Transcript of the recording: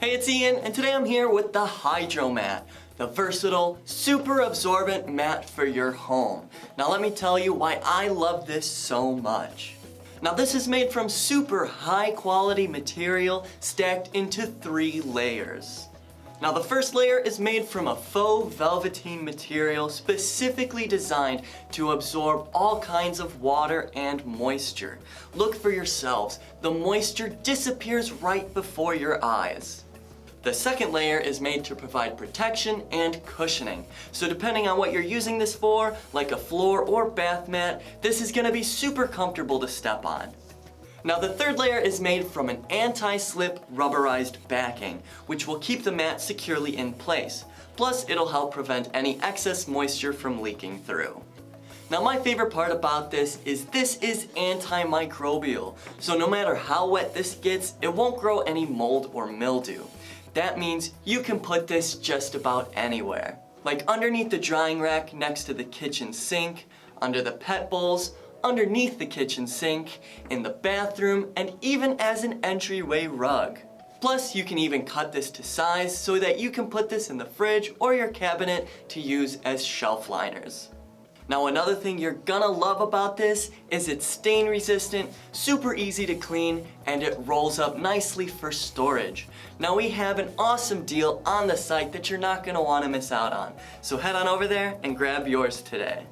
Hey, it's Ian, and today I'm here with the HydroMat, the versatile, super absorbent mat for your home. Now let me tell you why I love this so much. Now this is made from super high quality material stacked into 3 layers. Now the first layer is made from a faux velveteen material specifically designed to absorb all kinds of water and moisture. Look for yourselves, the moisture disappears right before your eyes. The second layer is made to provide protection and cushioning. So depending on what you're using this for, like a floor or bath mat, this is going to be super comfortable to step on. Now the third layer is made from an anti-slip rubberized backing, which will keep the mat securely in place. Plus it'll help prevent any excess moisture from leaking through. Now my favorite part about this is antimicrobial. So no matter how wet this gets, it won't grow any mold or mildew. That means you can put this just about anywhere. Like underneath the drying rack next to the kitchen sink, under the pet bowls, underneath the kitchen sink, in the bathroom, and even as an entryway rug. Plus, you can even cut this to size so that you can put this in the fridge or your cabinet to use as shelf liners. Now another thing you're gonna love about this is it's stain resistant, super easy to clean, and it rolls up nicely for storage. Now we have an awesome deal on the site that you're not gonna wanna miss out on. So head on over there and grab yours today.